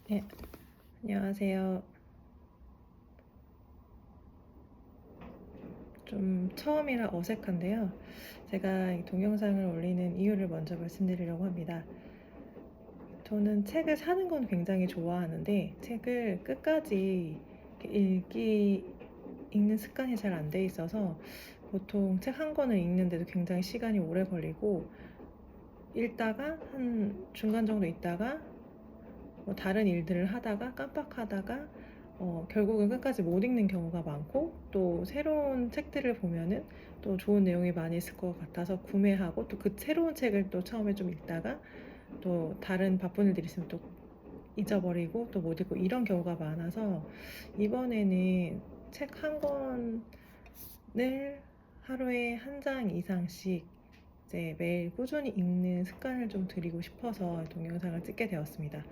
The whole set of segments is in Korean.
네, 안녕하세요. 좀 처음이라 어색한데요. 제가 이 동영상을 올리는 이유를 먼저 말씀드리려고 합니다. 저는 책을 사는 건 굉장히 좋아하는데 책을 끝까지 읽는 습관이 잘 안 돼 있어서 보통 책 한 권을 읽는데도 굉장히 시간이 오래 걸리고 읽다가 한 중간 정도 있다가 뭐 다른 일들을 하다가 깜빡하다가 결국은 끝까지 못 읽는 경우가 많고, 또 새로운 책들을 보면은 또 좋은 내용이 많이 있을 것 같아서 구매하고, 또 그 새로운 책을 또 처음에 좀 읽다가 또 다른 바쁜 일들이 있으면 또 잊어버리고 또 못 읽고, 이런 경우가 많아서 이번에는 책 한 권을 하루에 한 장 이상씩 이제 매일 꾸준히 읽는 습관을 좀 들이고 싶어서 동영상을 찍게 되었습니다.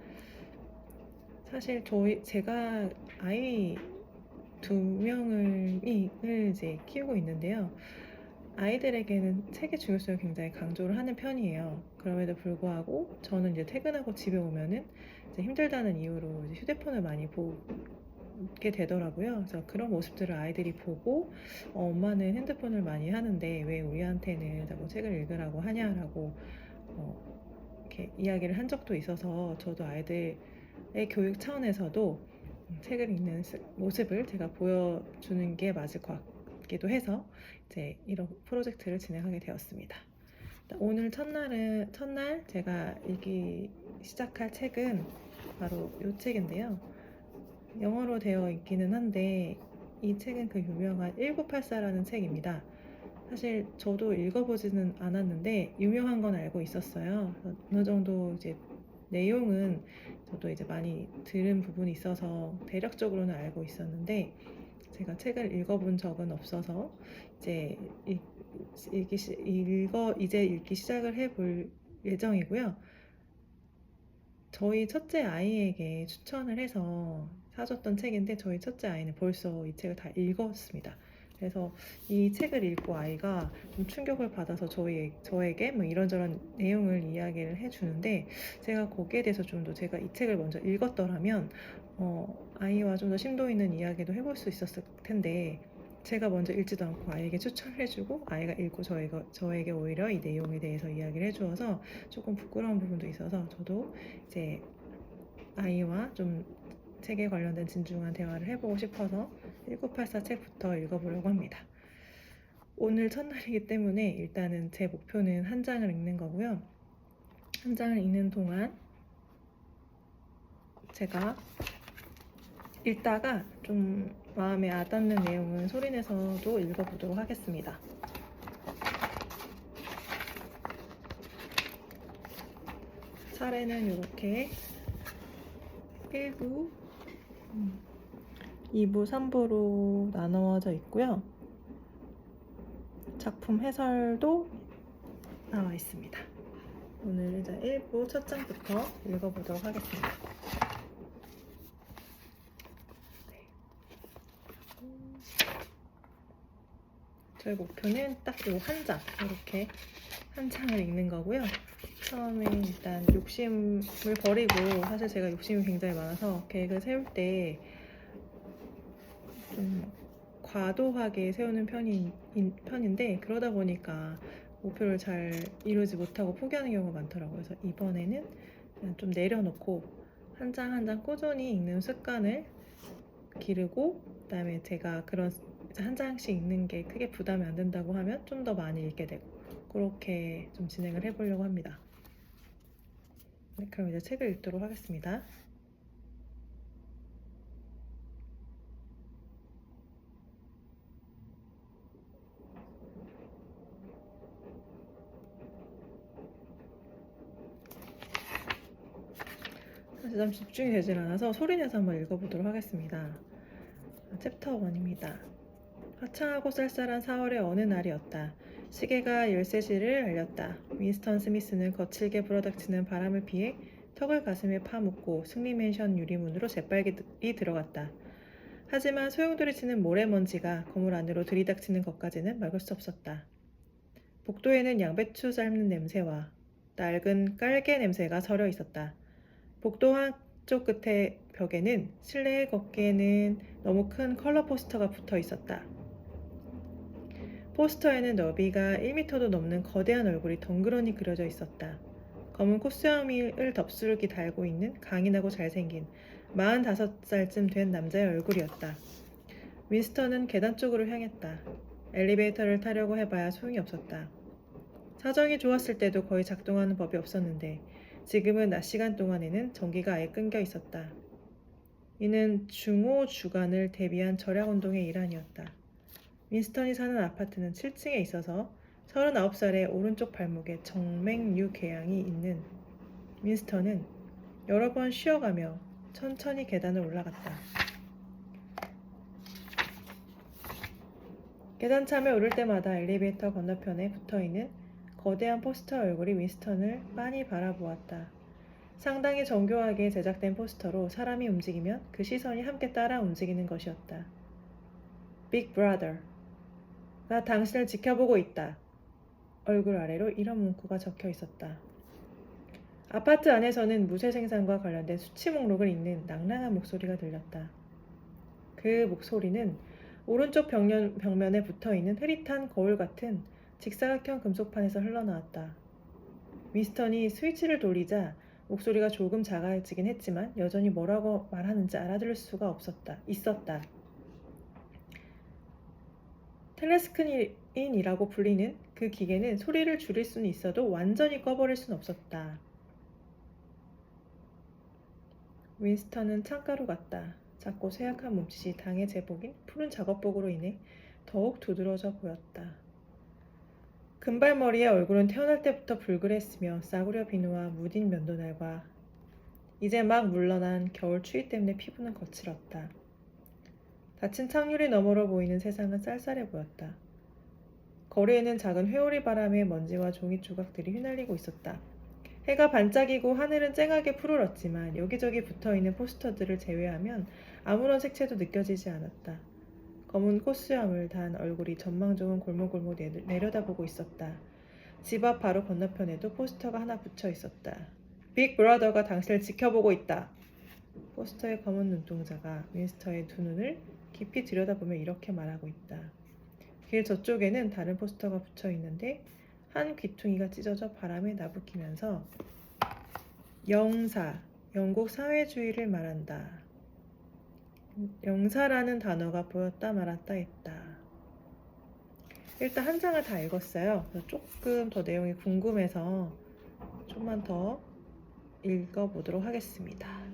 사실 제가 아이 두 명을 이제 키우고 있는데요. 아이들에게는 책의 중요성을 굉장히 강조를 하는 편이에요. 그럼에도 불구하고 저는 이제 퇴근하고 집에 오면은 이제 힘들다는 이유로 이제 휴대폰을 많이 보게 되더라고요. 그래서 그런 모습들을 아이들이 보고 엄마는 핸드폰을 많이 하는데 왜 우리한테는 자꾸 책을 읽으라고 하냐라고 이렇게 이야기를 한 적도 있어서, 저도 아이들의 교육 차원에서도 책을 읽는 모습을 제가 보여주는 게 맞을 것 같기도 해서 이제 이런 프로젝트를 진행하게 되었습니다. 오늘 첫날 제가 읽기 시작할 책은 바로 이 책인데요. 영어로 되어 있기는 한데 이 책은 그 유명한 1984라는 책입니다. 사실 저도 읽어보지는 않았는데 유명한 건 알고 있었어요. 어느 정도 이제 내용은 저도 이제 많이 들은 부분이 있어서 대략적으로는 알고 있었는데, 제가 책을 읽어본 적은 없어서 이제 이제 읽기 시작을 해볼 예정이고요. 저희 첫째 아이에게 추천을 해서 사줬던 책인데, 저희 첫째 아이는 벌써 이 책을 다 읽었습니다. 그래서 이 책을 읽고 아이가 좀 충격을 받아서 저에게 뭐 이런저런 내용을 이야기를 해주는데, 제가 거기에 대해서 좀 더, 제가 이 책을 먼저 읽었더라면 아이와 좀 더 심도 있는 이야기도 해볼 수 있었을 텐데, 제가 먼저 읽지도 않고 아이에게 추천을 해주고 아이가 읽고 저에게 오히려 이 내용에 대해서 이야기를 해주어서 조금 부끄러운 부분도 있어서, 저도 이제 아이와 좀 책에 관련된 진중한 대화를 해보고 싶어서 1984 책부터 읽어보려고 합니다. 오늘 첫날이기 때문에 일단은 제 목표는 한 장을 읽는 거고요. 한 장을 읽는 동안 제가 읽다가 좀 마음에 와닿는 내용은 소리내서도 읽어보도록 하겠습니다. 차례는 이렇게 1부, 2부, 3부로 나누어져 있고요. 작품 해설도 나와 있습니다. 오늘 이제 1부 첫 장부터 읽어보도록 하겠습니다. 저의 목표는 딱 요 한 장, 이렇게 한 장을 읽는 거고요. 처음에 일단 욕심을 버리고, 사실 제가 욕심이 굉장히 많아서 계획을 세울 때 좀 과도하게 세우는 편인데, 그러다 보니까 목표를 잘 이루지 못하고 포기하는 경우가 많더라고요. 그래서 이번에는 그냥 좀 내려놓고 한 장 한 장 꾸준히 읽는 습관을 기르고, 그다음에 제가 그런 한 장씩 읽는 게 크게 부담이 안 된다고 하면 좀 더 많이 읽게 되고, 그렇게 좀 진행을 해보려고 합니다. 네, 그럼 이제 책을 읽도록 하겠습니다. 사실 좀 집중이 되질 않아서 소리내서 한번 읽어보도록 하겠습니다. 챕터 1입니다. 화창하고 쌀쌀한 4월의 어느 날이었다. 시계가 13시를 알렸다. 윈스턴 스미스는 거칠게 불어닥치는 바람을 피해 턱을 가슴에 파묻고 승리 맨션 유리문으로 재빨리 들어갔다. 하지만 소용돌이치는 모래먼지가 건물 안으로 들이닥치는 것까지는 막을 수 없었다. 복도에는 양배추 삶는 냄새와 낡은 깔개 냄새가 서려 있었다. 복도 한쪽 끝에 벽에는 실내에 걷기에는 너무 큰 컬러 포스터가 붙어 있었다. 포스터에는 너비가 1m도 넘는 거대한 얼굴이 덩그러니 그려져 있었다. 검은 콧수염을 덥수룩이 달고 있는 강인하고 잘생긴 45살쯤 된 남자의 얼굴이었다. 윈스턴은 계단 쪽으로 향했다. 엘리베이터를 타려고 해봐야 소용이 없었다. 사정이 좋았을 때도 거의 작동하는 법이 없었는데 지금은 낮 시간 동안에는 전기가 아예 끊겨 있었다. 이는 중호 주간을 대비한 절약 운동의 일환이었다. 윈스턴이 사는 아파트는 7층에 있어서 39살의 오른쪽 발목에 정맥류 궤양이 있는 윈스턴은 여러 번 쉬어가며 천천히 계단을 올라갔다. 계단참에 오를 때마다 엘리베이터 건너편에 붙어있는 거대한 포스터 얼굴이 윈스턴을 빤히 바라보았다. 상당히 정교하게 제작된 포스터로 사람이 움직이면 그 시선이 함께 따라 움직이는 것이었다. Big Brother, 나 당신을 지켜보고 있다. 얼굴 아래로 이런 문구가 적혀 있었다. 아파트 안에서는 무쇠 생산과 관련된 수치 목록을 읽는 낭랑한 목소리가 들렸다. 그 목소리는 오른쪽 벽면에 붙어있는 흐릿한 거울 같은 직사각형 금속판에서 흘러나왔다. 윈스턴이 스위치를 돌리자 목소리가 조금 작아지긴 했지만 여전히 뭐라고 말하는지 알아들을 수가 있었다. 텔레스크린이라고 불리는 그 기계는 소리를 줄일 수는 있어도 완전히 꺼버릴 수는 없었다. 윈스턴은 창가로 갔다. 작고 쇠약한 몸짓이 당의 제복인 푸른 작업복으로 인해 더욱 두드러져 보였다. 금발머리의 얼굴은 태어날 때부터 불그랬으며 싸구려 비누와 무딘 면도날과 이제 막 물러난 겨울 추위 때문에 피부는 거칠었다. 닫힌 창유리 너머로 보이는 세상은 쌀쌀해 보였다. 거리에는 작은 회오리 바람에 먼지와 종이 조각들이 휘날리고 있었다. 해가 반짝이고 하늘은 쨍하게 푸르렀지만 여기저기 붙어있는 포스터들을 제외하면 아무런 색채도 느껴지지 않았다. 검은 콧수염을 단 얼굴이 전망 좋은 골목골목 내려다보고 있었다. 집 앞 바로 건너편에도 포스터가 하나 붙여 있었다. 빅 브라더가 당신을 지켜보고 있다. 포스터의 검은 눈동자가 윈스턴의 두 눈을 깊이 들여다보며 이렇게 말하고 있다. 길 저쪽에는 다른 포스터가 붙여 있는데 한 귀퉁이가 찢어져 바람에 나부끼면서 영사, 영국 사회주의를 말한다. 영사라는 단어가 보였다 말았다 했다. 일단 한 장을 다 읽었어요. 조금 더 내용이 궁금해서 좀만 더 읽어보도록 하겠습니다.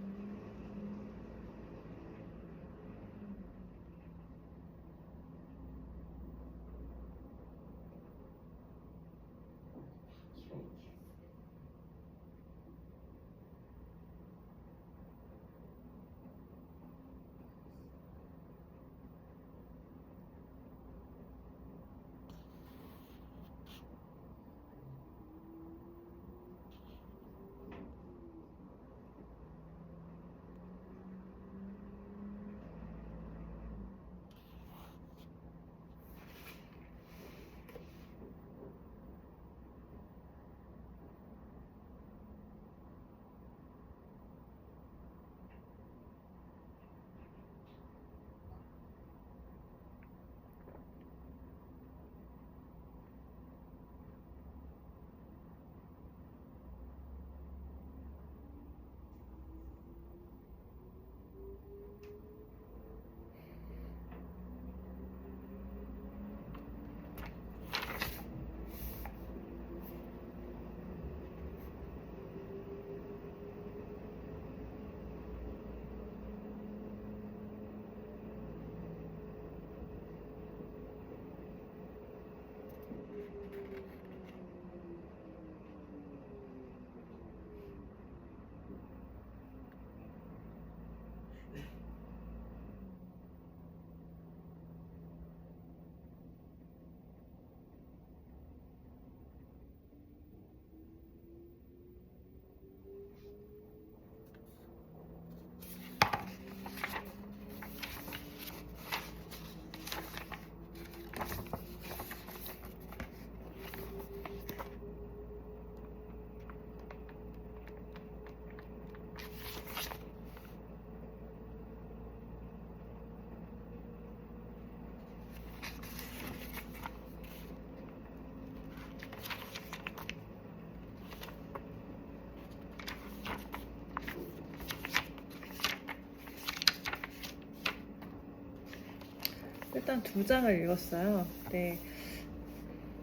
일단 2장을 읽었어요. 근데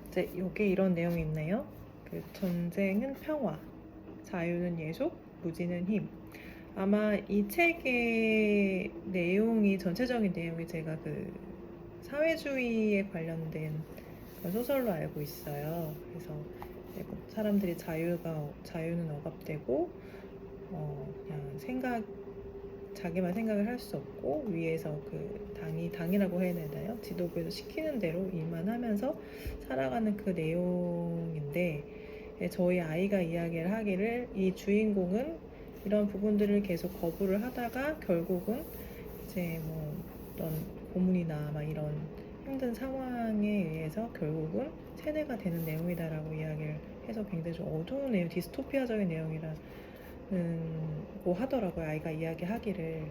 이제 여기 이런 내용이 있네요. 그 전쟁은 평화, 자유는 예속, 무지는 힘. 아마 이 책의 내용이 전체적인 내용이 제가 그 사회주의에 관련된 그런 소설로 알고 있어요. 그래서 사람들이 자유는 억압되고 그냥 자기만 생각을 할 수 없고 위에서 그 당이라고 해야 되나요? 지도부에서 시키는 대로 일만 하면서 살아가는 그 내용인데 저희 아이가 이야기를 하기를 이 주인공은 이런 부분들을 계속 거부를 하다가 결국은 이제 뭐 어떤 고문이나 막 이런 힘든 상황에 의해서 결국은 세뇌가 되는 내용이다라고 이야기를 해서 굉장히 좀 어두운 내용, 디스토피아적인 내용이라고 하더라고요. 아이가 이야기하기를.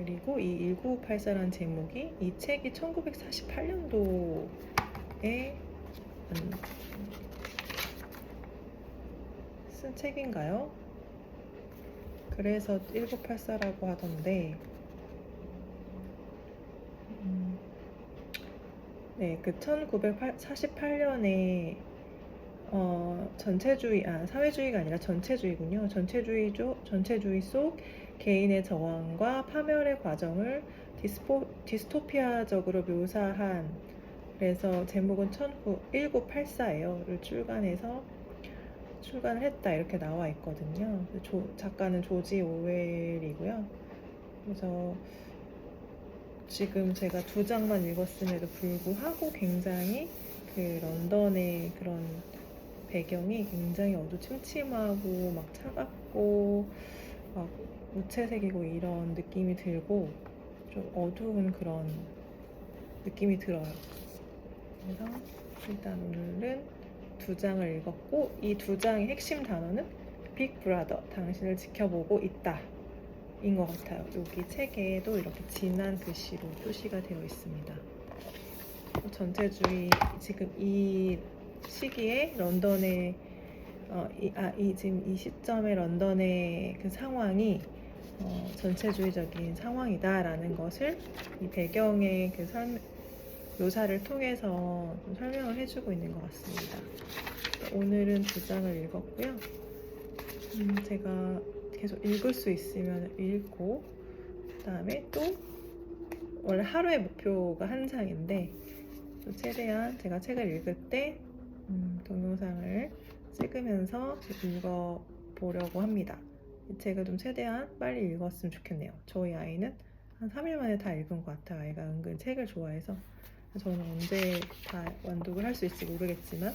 그리고 이 1984라는 제목이 이 책이 1948년도에 쓴 책인가요? 그래서 1984라고 하던데 네, 그 1948년에 사회주의가 아니라 전체주의군요. 전체주의 속 개인의 저항과 파멸의 과정을 디스토피아적으로 묘사한, 그래서 제목은 1984예요. 출간을 했다 이렇게 나와 있거든요. 작가는 조지 오웰이고요. 그래서 지금 제가 2장만 읽었음에도 불구하고 굉장히 그 런던의 그런 배경이 굉장히 어두침침하고 막 차갑고 막 무채색이고 이런 느낌이 들고 좀 어두운 그런 느낌이 들어요. 그래서 일단 오늘은 2장을 읽었고 이 2장의 핵심 단어는 빅 브라더, 당신을 지켜보고 있다 인 것 같아요. 여기 책에도 이렇게 진한 글씨로 표시가 되어 있습니다. 전체주의, 지금 이 시기에 런던의 지금 이 시점의 런던의 그 상황이 전체주의적인 상황이다라는 것을 이 배경의 그 묘사를 통해서 좀 설명을 해주고 있는 것 같습니다. 오늘은 2장을 읽었고요. 제가 계속 읽을 수 있으면 읽고, 그 다음에 또 원래 하루의 목표가 한 장인데 최대한 제가 책을 읽을 때 동영상을 찍으면서 읽어보려고 합니다. 이 책을 좀 최대한 빨리 읽었으면 좋겠네요. 저희 아이는 한 3일 만에 다 읽은 것 같아요. 아이가 은근 책을 좋아해서. 저는 언제 다 완독을 할 수 있을지 모르겠지만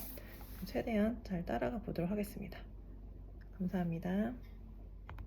최대한 잘 따라가 보도록 하겠습니다. 감사합니다.